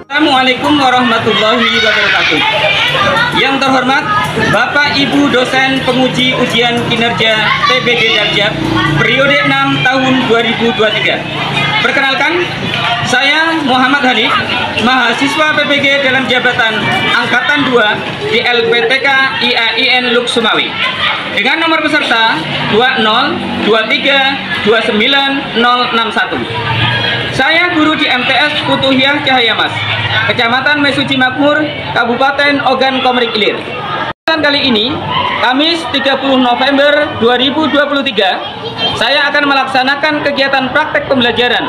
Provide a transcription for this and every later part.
Assalamualaikum warahmatullahi wabarakatuh. Yang terhormat Bapak Ibu dosen penguji ujian kinerja PBG Darjab periode 6 tahun 2023. Perkenalkan, saya Muhammad Hanif, mahasiswa PBG dalam jabatan Angkatan 2 di LPTK IAIN Luk Sumawi dengan nomor peserta 202329061. Saya guru di MTS Futuhiah Cahaya Mas, Kecamatan Mesuji Makmur, Kabupaten Ogan Komering Ilir. Kali ini, Kamis 30 November 2023, saya akan melaksanakan kegiatan praktek pembelajaran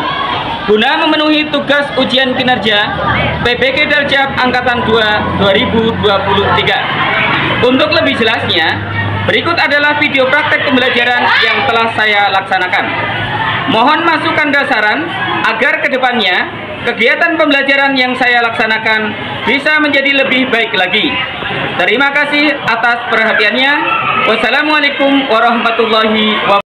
guna memenuhi tugas ujian kinerja PBG Darjab Angkatan 2 2023. Untuk lebih jelasnya, berikut adalah video praktek pembelajaran yang telah saya laksanakan. Mohon masukan dasaran agar kedepannya kegiatan pembelajaran yang saya laksanakan bisa menjadi lebih baik lagi. Terima kasih atas perhatiannya. Wassalamualaikum warahmatullahi wabarakatuh.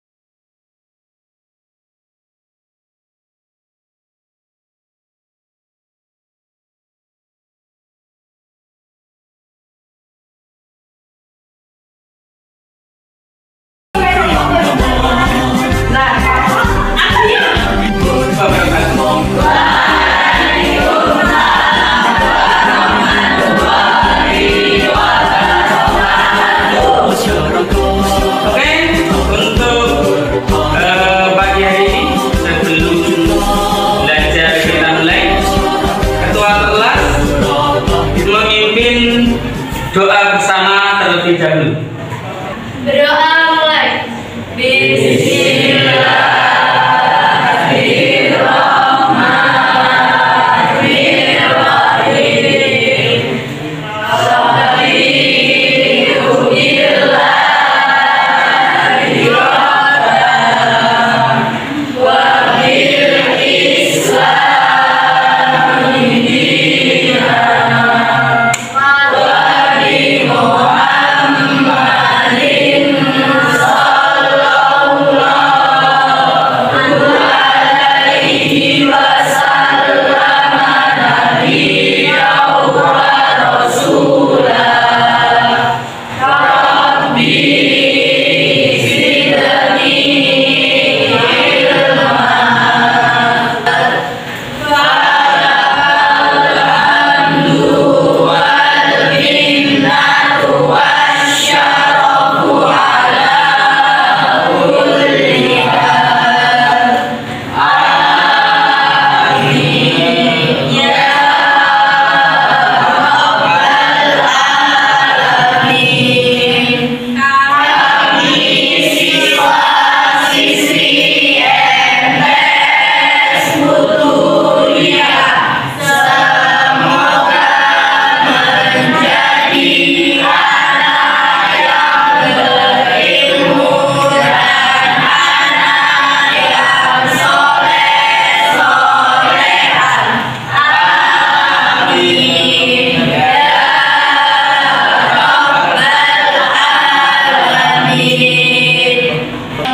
Doa bersama terlebih dahulu. Berdoa mulai. Bismillah.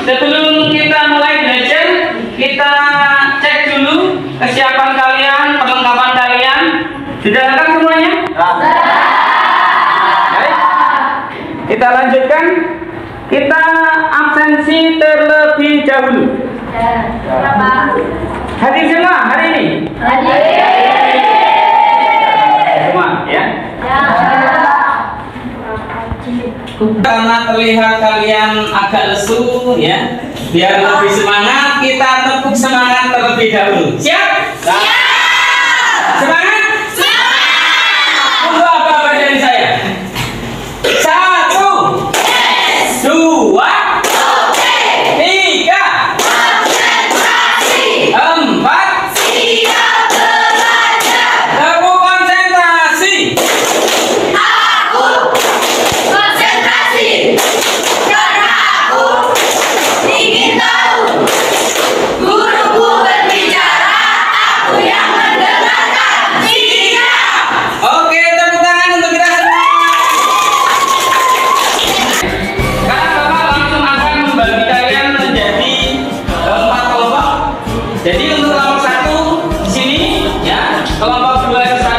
Sebelum kita mulai belajar, kita cek dulu kesiapan kalian, perlengkapan kalian. Sudah lengkap semuanya? Baik. Kita lanjutkan. Kita absensi terlebih dahulu. Hadir semua hari ini? Semua ya? Karena terlihat kalian agak lesu ya, biar lebih semangat kita tepuk semangat terlebih dahulu. Siap? Siap. Semangat? Semangat. Tunggu apa-apa dari saya. 1, 2, 3, 4. Siap belajar. Tepuk konsentrasi. Aku konsentrasi karena aku ingin tahu. Guruku berbicara, aku yang mendengarkan. Siap. Oke, tepuk tangan untuk kita semua. Sekarang Bapak langsung akan membagi kalian menjadi 4 kelompok. Jadi untuk kelompok 1 di sini ya, kelompok 2 di sana.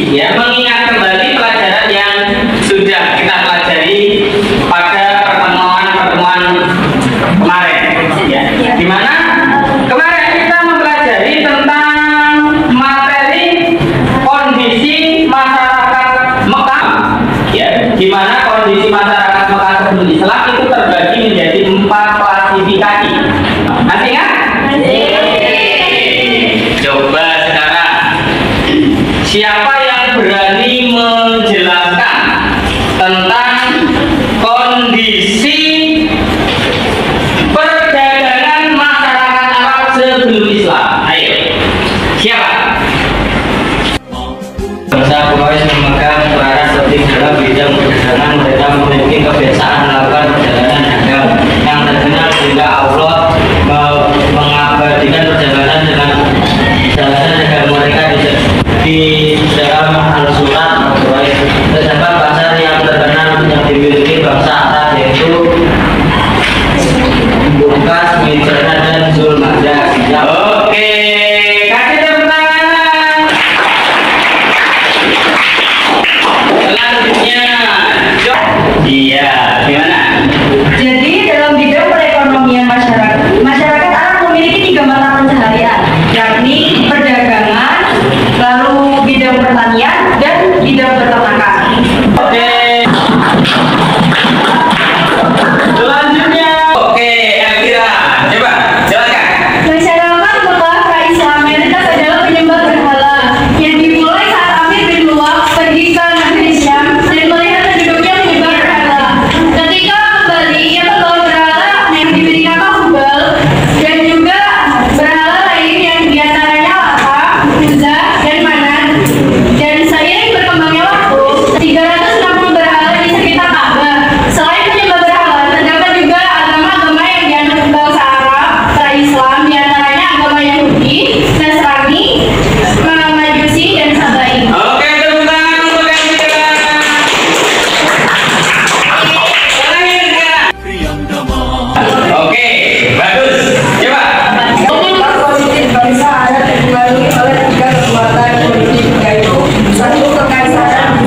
ya, mengingat kembali pelajaran yang sudah kita pelajari pada pertemuan kemarin, ya. Di mana kemarin kita mempelajari tentang materi kondisi masyarakat Mekah, ya, di mana kondisi masyarakat Mekah sebelum Islam itu terbagi menjadi 4 klasifikasi. Masih ingat? Coba sekarang siapa yang berani menjelaskan tentang kondisi perdagangan masyarakat Arab sebelum Islam? Ayo, siapa? Bangsa Quraisy memegang peranan penting dalam bidang perdagangan. Mereka memiliki kebiasaan melakukan perjalanan dagang yang terkenal sehingga Allah mengabadikan perjalanan dengan perjalanan dagang mereka di dalam Al-Surat Quraisy. Terdapat pasar yang terkenal yang dimiliki bangsa Arab yaitu Bukas, Mijana, dan Zulmadah. Oke, kasih tepuk tangan. Selanjutnya, iya, gimana? Jadi dalam bidang perekonomian masyarakat Arab memiliki 3 mata pencaharian, yakni perdagangan, lalu bidang pertanian, dan bidang peternakan. Oke. Selanjutnya, oke, Elvira, coba jelaskan. Masyarakat Mekah pra-Islam mayoritas adalah penyembah berhala yang dimulai saat Amir bin Luwak pergi ke negeri Syam dan melihat penduduknya menyembah berhala. Ketika kembali, ia membawa berhala yang diberi nama Hubal dan juga berhala lain yang diantaranya Lata, Uzza, dan Manat. Dan seiring berkembangnya waktu, 360 berhala di sekitar Ka'bah. Selain penyembah berhala, terdapat juga agama-agama yang dianut bangsa Arab pra-Islam, diantaranya agama Yahudi, Nasrani, Majusi, dan Sabai. Oke, tepuk tangan untuk Elvira. Oke, bagus. Coba. Dampak positif bangsa Arab dipengaruhi oleh 3 kekuatan politik, yaitu 1. Kekaisaran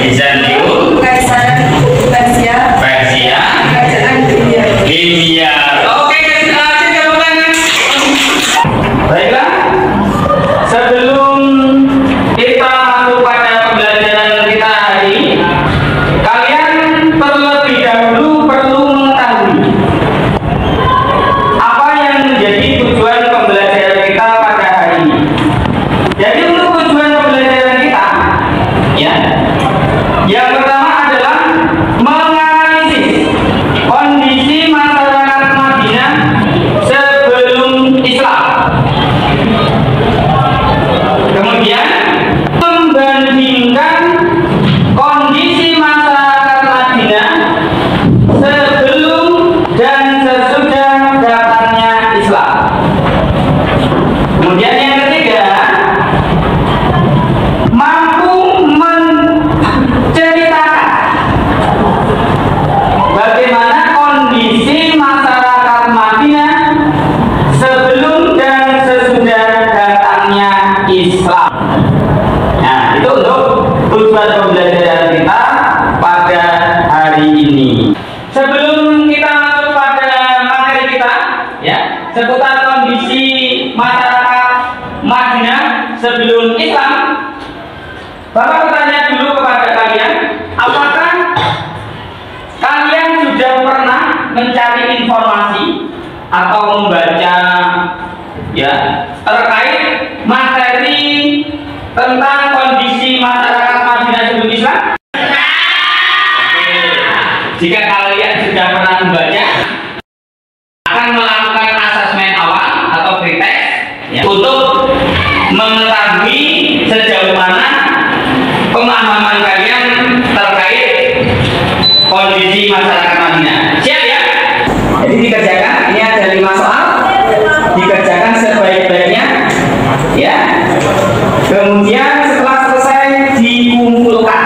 Bizantium, Kekaisaran Persia, Persia, Kerajaan India. India. Oke, kasih tepuk tangan. Baiklah, sebelum kita masuk pada pembelajaran kita hari ini, kalian terlebih dahulu perlu mengetahui apa yang menjadi tujuan pembelajaran kita pada hari ini. Jadi untuk tujuan pembelajaran kita, ya, yang pertama adalah menganalisis kondisi masyarakat Madinah sebelum Islam. Kemudian membandingkan kondisi masyarakat Madinah sebelum dan sesudah datangnya Islam. Kemudian yang ketiga, mampu menceritakan bagaimana kondisi masyarakat Madinah sebelum dan sesudah datangnya Islam. Nah, itu untuk tujuan pembelajaran kita pada hari ini. Sebelum kita masuk pada materi kita, ya, seputar kondisi masyarakat Madinah sebelum Islam, Bapak bertanya dulu kepada kalian, apakah kalian sudah pernah mencari informasi atau membaca, ya, terkait materi tentang kondisi masyarakat Madinah sebelum Islam? Oke. Jika kalian sudah pernah membaca, akan melakukan asesmen awal atau pretest, ya, untuk mengetahui sejauh mana pemahaman kalian terkait kondisi masyarakat Madinah. Siap ya? Jadi dikerjakan, ini ada 5 soal, dikerjakan sebaik-baiknya, ya. Kemudian setelah selesai dikumpulkan.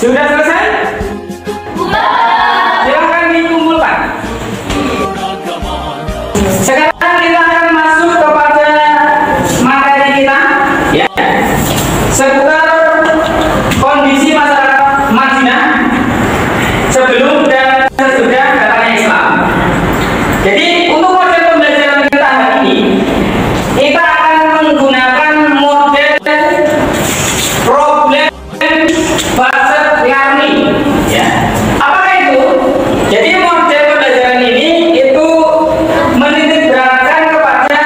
Sudah selesai? Silahkan dikumpulkan. Sekarang kita akan masuk kepada materi kita, ya, seputar kondisi masyarakat Madinah sebelum dan sesudah datangnya Islam. Jadi untuk model pembelajaran kita hari ini, kita akan menggunakan model problem based learning, ya. Apakah itu? Jadi model pembelajaran ini itu menitik beratkan kepada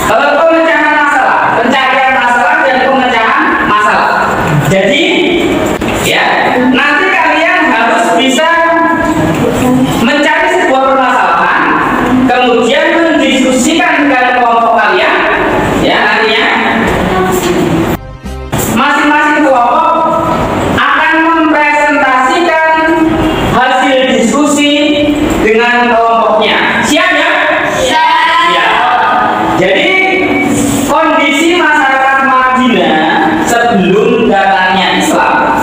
pemecahan masalah, pencarian masalah dan pemecahan masalah. Jadi, ya, nanti kalian harus bisa mencari sebuah permasalahan, kemudian mendiskusikan dengan kelompok kalian, ya, nantinya masing-masing kelompok akan mempresentasikan hasil diskusi dengan kelompoknya. Siap ya? Siap. Ya. Jadi kondisi masyarakat Madinah sebelum datangnya Islam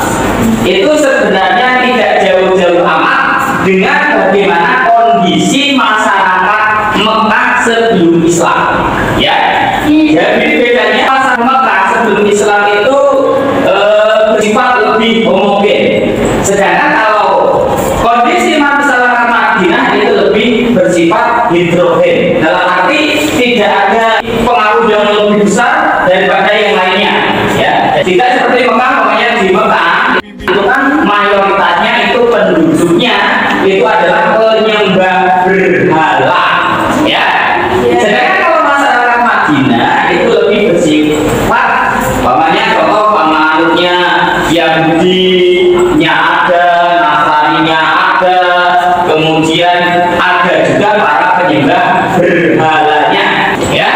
itu sebenarnya tidak jauh-jauh amat dengan bagaimana kondisi masyarakat Mekah sebelum Islam. Ya. Jadi bedanya masyarakat Mekah sebelum Islam itu bersifat lebih homogen. Sedangkan kalau kondisi masyarakat Madinah itu lebih bersifat heterogen. Dalam arti tidak ada pengaruh yang lebih besar daripada yang lainnya. Ya, tidak seperti Mekah, makanya di Mekah itu kan mayoritasnya itu penduduknya itu adalah penyembah berhala. Ya. Sedangkan kalau masyarakat Madinah itu lebih bersifat, umpamanya contoh pengaruhnya Yahudinya ada, Nasraninya ada, kemudian ada juga para penyembah berhalanya, ya.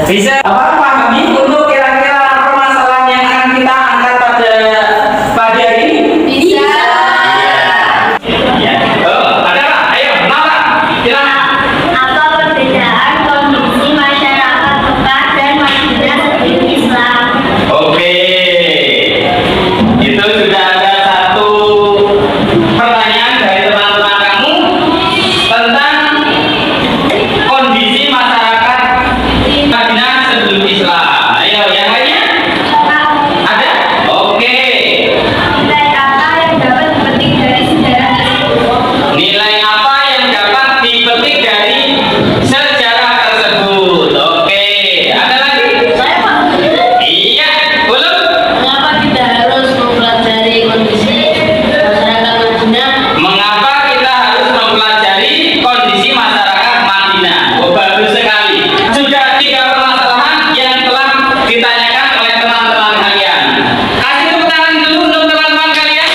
Bisa apa pahami untuk kira-kira permasalahan yang akan kita angkat pada hari ini? Bisa. Ya. Ada Pak? Ayo, Nala, silakan. Apa perbedaan kondisi masyarakat Mekah dan Madinah sebelum Islam? Oke, itu sudah ada satu pertanyaan dari teman-teman kamu tentang kondisi masyarakat Madinah sebelum Islam. Ayo, yang lainnya ada? Oke. Nilai apa yang dapat dipetik dari sejarah tersebut? Nilai apa yang dapat dipetik dari sejarah tersebut? Oke, ada lagi? Saya Pak. Iya, belum? Mengapa kita harus mempelajari kondisi masyarakat Madinah? Mengapa kita harus mempelajari kondisi masyarakat Madinah? Oh, bagus sekali. Sudah 3 permasalahan yang telah ditanyakan oleh teman-teman kalian. Kasih tepuk tangan dulu untuk teman-teman kalian.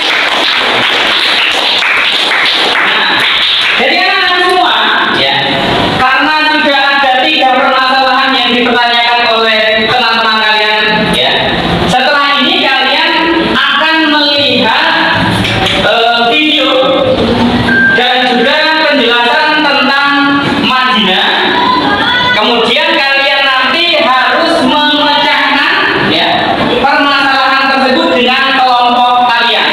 Nah, jadi anak-anak semua, ya, karena sudah ada 3 permasalahan yang dipertanyakan oleh teman-teman kalian, ya. Setelah ini kalian akan melihat video dan juga penjelasan tentang Madinah. Kemudian kalian nanti harus memecahkan, ya, permasalahan tersebut dengan kelompok kalian.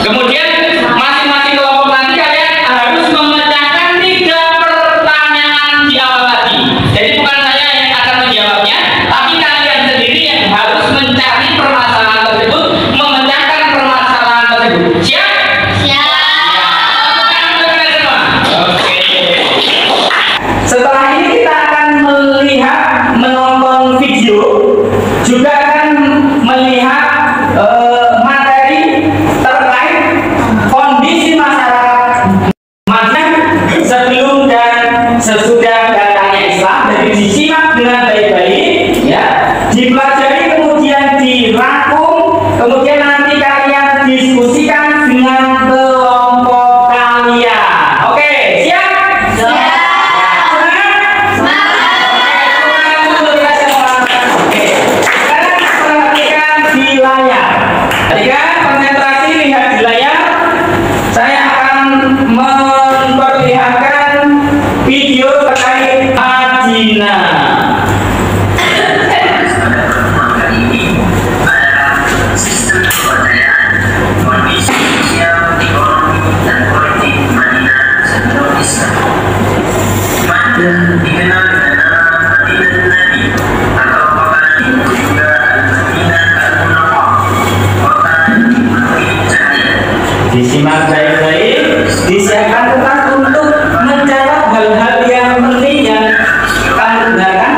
Kemudian masing-masing kelompok nanti kalian harus memecahkan 3 pertanyaan di awal tadi. Jadi bukan saya yang akan menjawabnya, tapi kalian sendiri yang harus mencari permasalahan tersebut, memecahkan permasalahan tersebut. Siap? Oke. Setelah ini kita akan menonton video, juga akan melihat materi terkait kondisi masyarakat Madinah sebelum dan sesudah datangnya Islam. Jadi disimak dengan baik-baik, ya, dipelajari kemudian dirangkum, kemudian nanti kalian diskusikan dengan kelompok kalian. Oke, siap? Oke, sekarang perhatikan di layar. Ketika konsentrasi lihat di layar, saya akan memperlihatkan video terkait Madinah. Disimak baik-baik, disiapkan kertas untuk mencatat hal-hal yang penting yang kamu gunakan.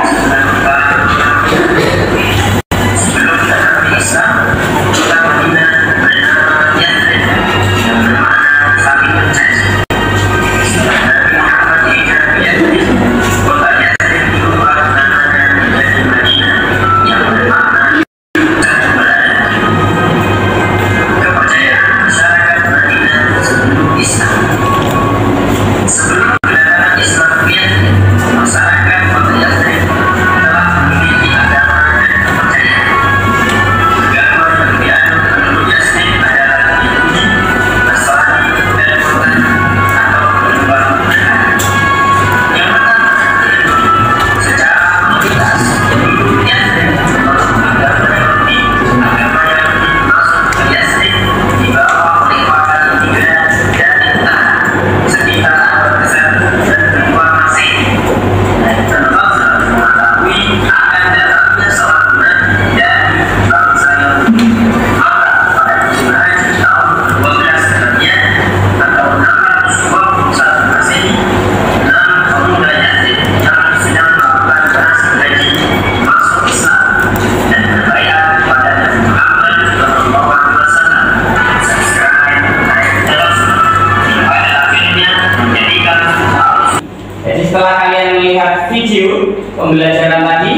Jadi setelah kalian melihat video pembelajaran tadi,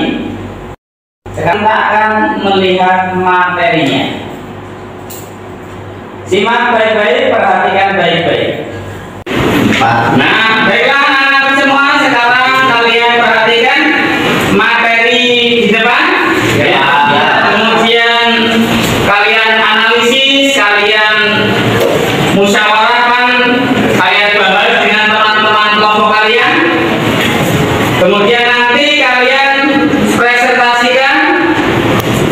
sekarang kita akan melihat materinya. Simak baik-baik, perhatikan baik-baik. Nah, baiklah anak-anak semua, sekarang kalian perhatikan materi di depan. Ya. Kemudian kalian analisis, kalian musyawarahkan, kalian bahas dengan teman-teman kelompok kalian. Kemudian nanti kalian presentasikan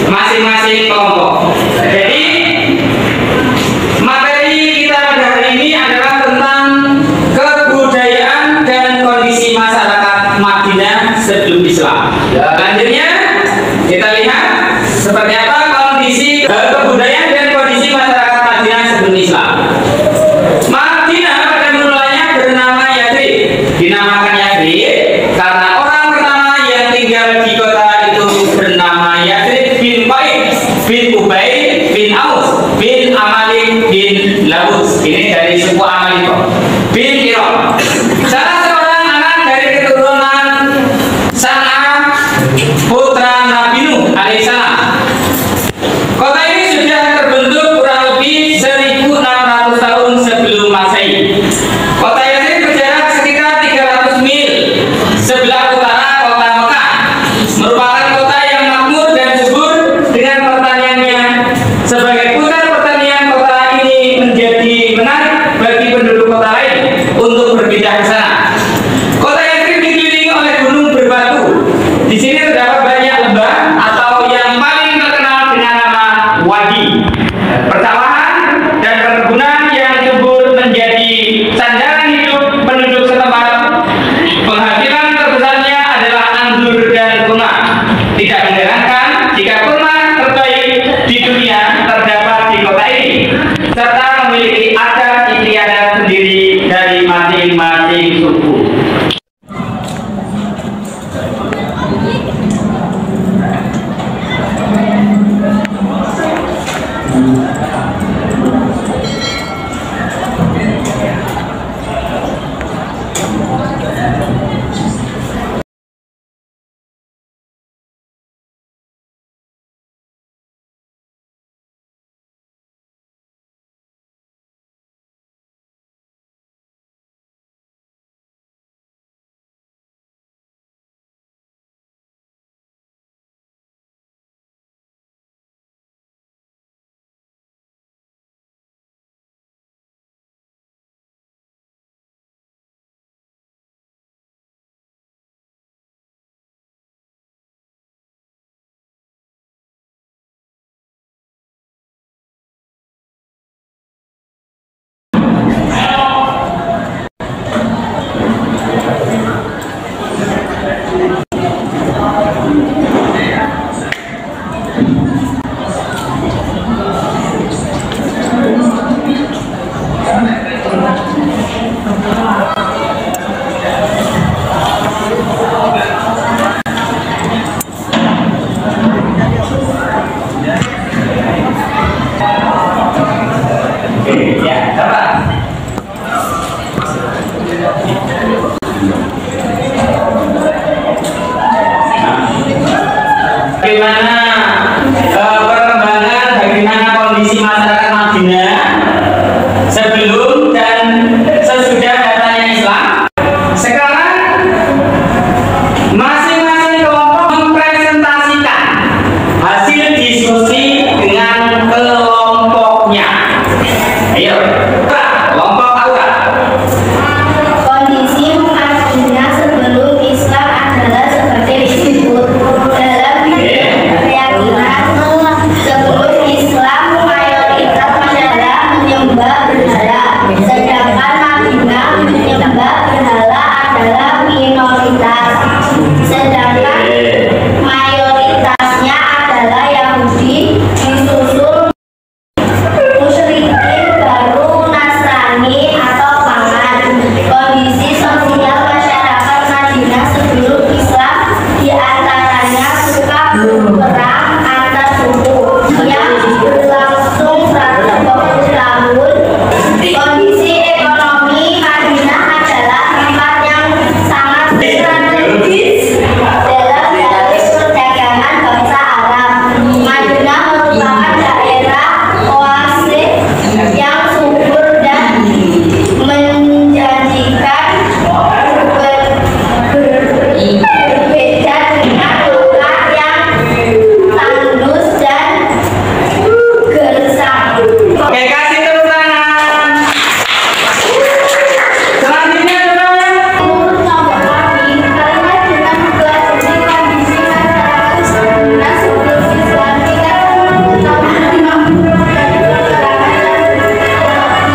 masing-masing kelompok. Jadi materi kita pada hari ini adalah tentang kebudayaan dan kondisi masyarakat Madinah sebelum Islam. Selanjutnya kita lihat seperti apa kondisi kebudayaan dan kondisi masyarakat Madinah sebelum Islam. Madinah pada mulanya bernama Yathrib. Dinamakan Yathrib karena orang pertama yang tinggal di kota itu bernama Yathrib bin Qais bin Ubaid bin Aus bin Amalik bin Labus. Ini dari suku Amalik bin Irak. Salah seorang anak dari keturunan San'ah putra Nabi Nuh alaihissalam. Kota ini sudah terbentuk kurang lebih 1600 tahun sebelum Masehi. Kota Yathrib berjarak sekitar 300 mil sebelah utara kota Mekah. Merupakan kota yang makmur dan subur dengan pertaniannya. Sebagai pusat pertanian, kota ini menjadi menarik bagi penduduk kota lain untuk berpindah ke sana. Kota Yathrib dikelilingi oleh gunung berbatu. Di sini terdapat banyak lembah atau yang paling terkenal dengan nama wadi. Persawahan dan perkebunan yang subur menjadi sandaran hidup penduduk setempat. Penghasilan terbesarnya adalah anggur dan kurma. Tidak mengherankan jika kurma terbaik di dunia terdapat di kota ini, serta memiliki adat istiadat sendiri dari masing-masing suku. bagaimana perkembangan, bagaimana kondisi masyarakat Madinah sebelum dan sesudah datangnya Islam. Sekarang masing-masing kelompok mempresentasikan hasil diskusi dengan kelompoknya. Ayo, kelompok Aura. Kondisi Madinah sebelum Islam adalah seperti disebut dalam keyakinan sebelum Islam mayoritas adalah menyembah berhala, sedangkan Madinah menyembah berhala adalah minoritas. Sedangkan mayoritasnya adalah Yahudi, disusul musyrikin, baru Nasrani atau pangan. Kondisi sosial masyarakat Madinah sebelum Islam diantaranya suka berperang antar suku yang berlangsung 120 tahun. Kondisi ekonomi Madinah adalah tempat yang sangat strategis dalam jalur perdagangan bangsa Arab. Madinah merupakan daerah oasis yang subur dan menjanjikan, berbeda dengan kota yang tandus dan gersang. Oke, kasih tepuk tangan. Selanjutnya teman-teman. Menurut kelompok kami, kalimat dengan mempelajari kondisi masyarakat Madinah sebelum Islam kita mengetahui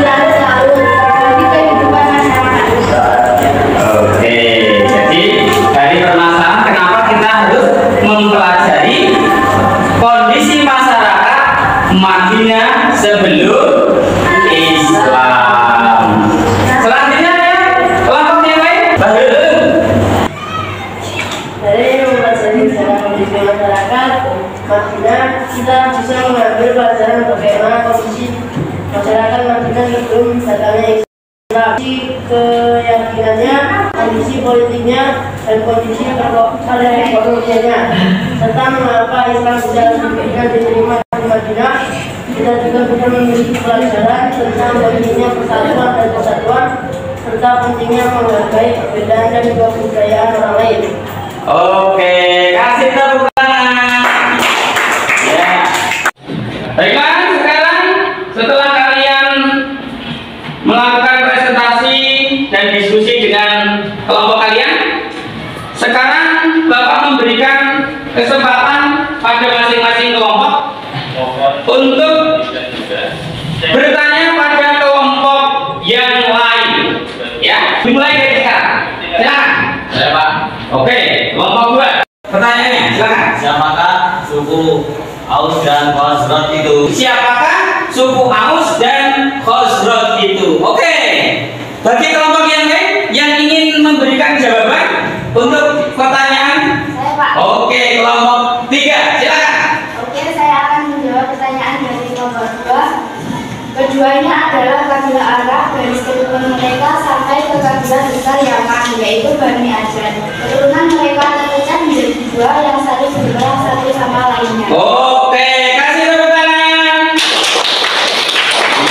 yang jauh dari kehidupan masyarakat. Oke, jadi dari permasalahan kenapa kita harus mempelajari kondisi masyarakat Madinah sebelum Islam. Selanjutnya ya, kelompok yang lain. Bahlul. Dari mempelajari sejarah kondisi masyarakat Madinah, kita bisa mengambil pelajaran bagaimana kondisi masyarakat Madinah sebelum datangnya Islam. Kondisi keyakinannya, kondisi politiknya, dan kondisi ekonominya, serta mengapa Islam bisa lebih diterima di Madinah. Kita juga bisa memiliki pelajaran tentang pentingnya persatuan dan kesatuan, serta pentingnya menghargai perbedaan dan kebudayaan orang lain. Oke, kasih tepuk tangan. Ya. Baiklah, sekarang setelah kalian melakukan presentasi dan diskusi dengan kelompok kalian, sekarang Bapak memberikan kesempatan pada masing-masing kelompok untuk bertanya pada kelompok yang lain. Ya, dimulai dari sekarang. Silakan. Saya Pak. Oke, kelompok 2. Pertanyaannya, silakan. Siapakah suku Aus dan Khazraj itu? Siapakah suku Aus dan Khazraj itu? Oke. Bagi kelompok yang lain yang ingin memberikan jawaban untuk pertanyaan. Saya Pak. Oke, kelompok 3, silakan. Oke, saya akan menjawab pertanyaan dari kelompok 2. Keduanya adalah kabilah Arab dari keturunan mereka sampai ke kabilah besar Yaman, yaitu Bani Ajlan. Keturunan mereka terpecah menjadi dua, yang saling berperang satu sama lainnya. Oke, kasih tepuk tangan.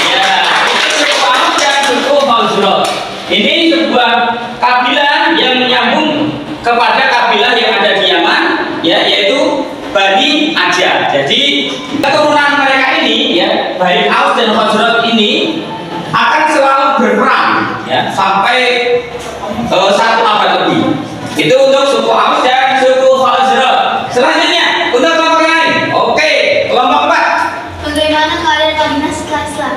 Ya, suku Aus dan suku Khazraj. Ini sebuah kabilah yang menyambung kepada kabilah yang ada di Yaman, ya, yaitu Bani Ajlan. Jadi keturunan mereka ini, ya, baik Aus dan Khazraj ini akan selalu berperang, ya, sampai 1 abad lebih. Itu untuk suku Aus dan suku Khazraj. Selanjutnya untuk kelompok lain. Oke, kelompok 4. Bagaimana keadaan Madinah setelah Islam?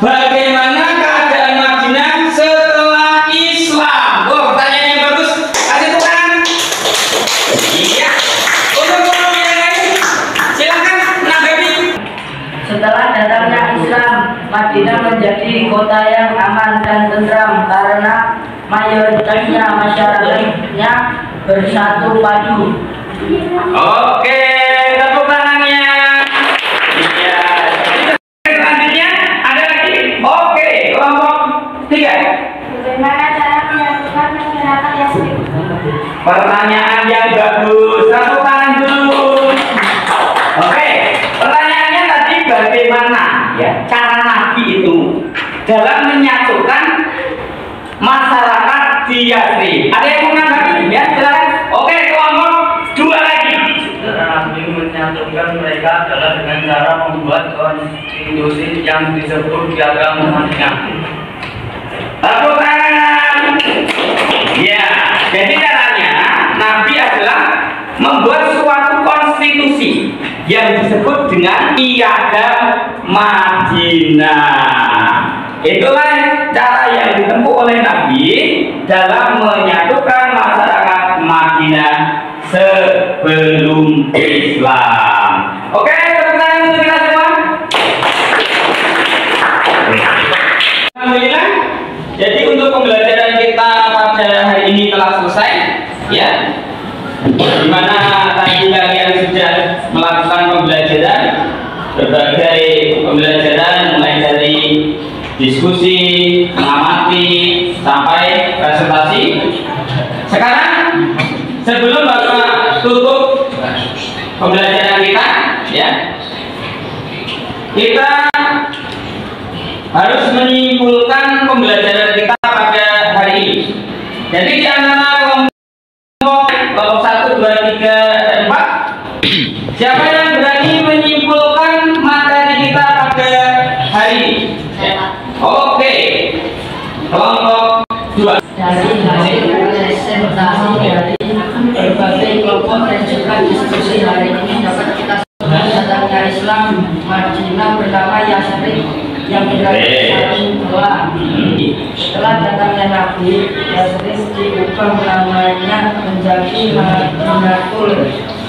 Bagaimana keadaan Madinah setelah Islam? Oh, pertanyaan yang bagus. Kasih tepuk tangan. Iya. Untuk kelompok yang lain, silakan menanggapi. Setelah datangnya Islam, Madinah menjadi kota yang aman dan tentram karena mayoritasnya masyarakatnya bersatu padu. Oke, tepuk tangannya. Iya. Selanjutnya ada lagi. Oke, kelompok 3. Bagaimana cara menyatukan masyarakat Yasrib? Pertanyaan yang bagus. Tepuk tangan dulu. bagaimana ya cara Nabi itu dalam menyatukan masyarakat di Yathrib. Ada yang mau menanggapi? Ya, silakan. Oke, kelompok dua lagi. Nabi menyatukan mereka adalah dengan cara membuat konstitusi yang disebut Piagam Madinah. Tepuk tangan. Ya, jadi caranya Nabi adalah membuat suatu konstitusi yang disebut dengan Piagam Madinah. Itulah cara yang ditempuh oleh Nabi dalam menyatukan masyarakat Madinah sebelum Islam. Oke, tepuk tangan untuk kita semua. Alhamdulillah. Jadi untuk pembelajaran kita pada hari ini telah selesai, ya. Di mana tadi kalian sudah melakukan pembelajaran, berbagai pembelajaran mulai dari diskusi, mengamati, sampai presentasi. Sekarang sebelum Bapak tutup pembelajaran kita, ya, kita harus menyimpulkan pembelajaran kita pada hari ini. Jadi di antara kelompok 1, 2, 3, dan 4, siapa yang berani menyimpulkan materi kita pada hari ini? Ya. Oke, kelompok 2. Dari hasil presentasi dari berbagai kelompok dan juga diskusi hari ini dapat kita sebutkan datangnya Islam Madinah pertama Yathrib yang berdasarkan doa. Setelah datangnya Nabi, Yathrib diubah namanya menjadi Madinatul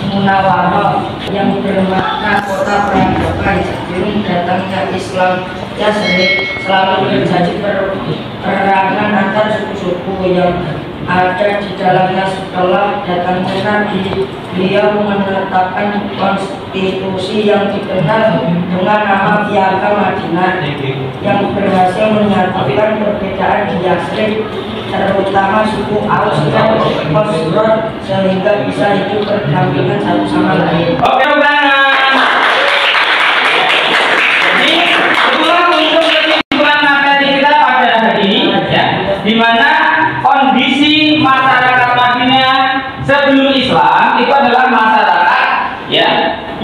Munawwarah yang bermakna kota perampokan. Sebelum datangnya Islam, Yathrib selalu terjadi peperangan antar suku-suku yang ada di dalamnya. Setelah datangnya Nabi, beliau menetapkan konstitusi yang dikenal dengan nama Piagam Madinah yang berhasil menyatukan perbedaan di Yathrib, terutama suku Aus dan Khazraj, sehingga bisa hidup berdampingan satu sama lain. Oke, jadi itulah untuk kesimpulan materi kita pada hari ini, ya, di mana kondisi masyarakat Madinah sebelum Islam itu adalah masyarakat, ya,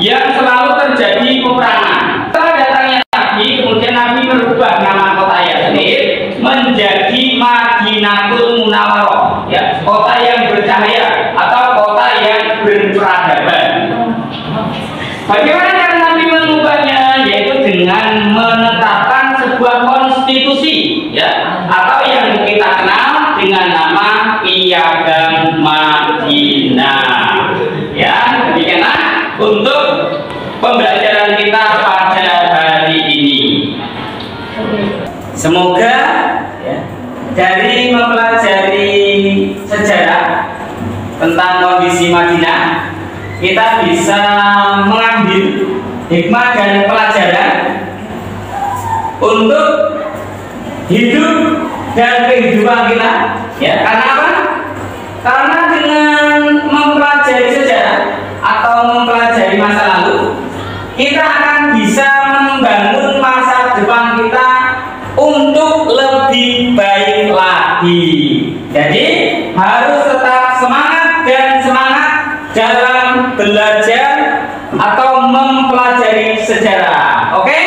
yang selalu terjadi peperangan. Setelah datangnya Nabi, kemudian Nabi merubah nama kota Yathrib menjadi Madinatul Munawwarah, ya, kota yang bercahaya atau kota yang berperadaban. Bagaimana cara Nabi mengubahnya? Yaitu dengan menetapkan sebuah konstitusi, ya, atau yang kita kenal dengan nama Piagam Madinah. Ya, demikianlah untuk pembelajaran kita pada hari ini. Semoga, ya, dari mempelajari sejarah tentang kondisi Madinah, kita bisa mengambil hikmah dan pelajaran untuk hidup dan kehidupan kita, ya. Karena apa? Karena dengan mempelajari sejarah atau mempelajari masa lalu, kita akan bisa membangun masa depan kita untuk lebih baik lagi. Jadi harus tetap semangat dan semangat dalam belajar atau mempelajari sejarah. Oke?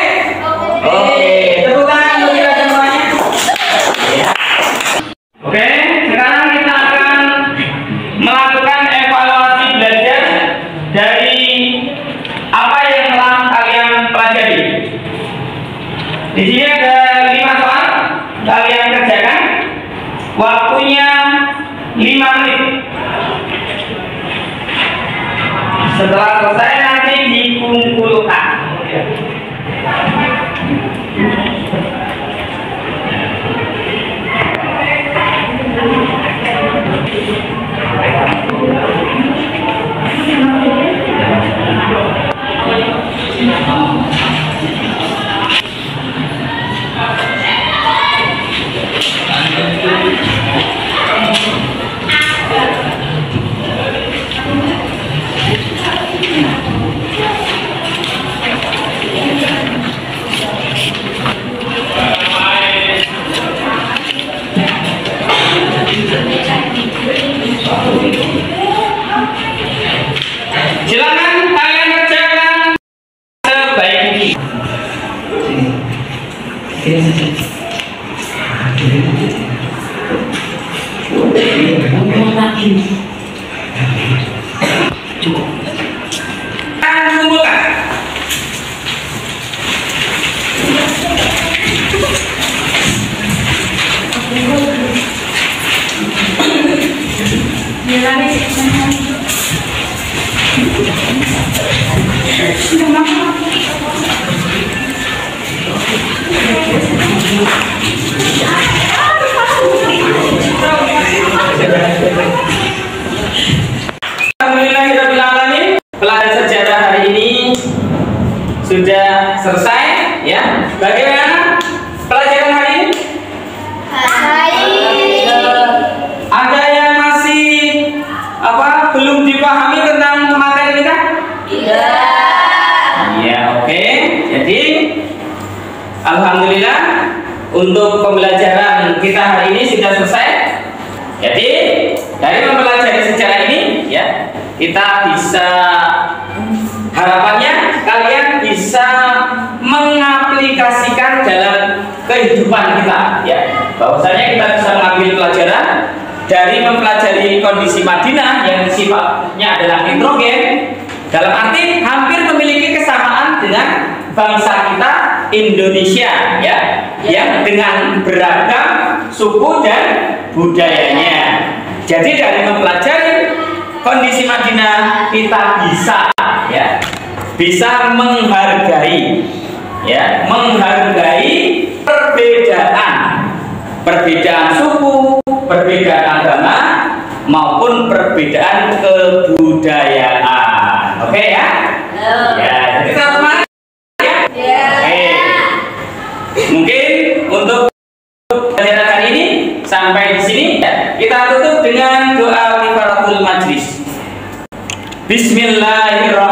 Oke. Tepuk tangan untuk kita semuanya. Ya. Oke, sekarang kita akan melakukan evaluasi belajar dari apa yang telah kalian pelajari. Di sini ada 5 soal, kalian kerjakan. Waktunya 5 menit. Setelah selesai nanti dikumpulkan. Alhamdulillahirrahmanirrahim. Pelajaran sejarah hari ini sudah selesai ya. Bagaimana pelajaran hari ini? Ada yang masih belum dipahami tentang materi kita? Iya. Ya, oke. Jadi alhamdulillah untuk pembelajaran kita hari ini sudah selesai. Jadi dari mempelajari sejarah ini ya, kita bisa, harapannya kalian bisa mengaplikasikan dalam kehidupan kita ya. Bahwasanya kita bisa mengambil pelajaran dari mempelajari kondisi Madinah yang sifatnya adalah nitrogen, dalam arti hampir memiliki kesamaan dengan bangsa kita Indonesia ya, yang dengan beragam suku dan budayanya. Jadi dari mempelajari kondisi Madinah kita bisa ya, bisa menghargai ya, menghargai perbedaan suku, perbedaan agama maupun perbedaan kebudayaan. Oke ya? Ya, jadi sama ya. Oke. Mungkin untuk pelajaran hari ini sampai di sini ya. Kita tutup dengan doa kifaratul majlis. Bismillahirrahmanirrahim.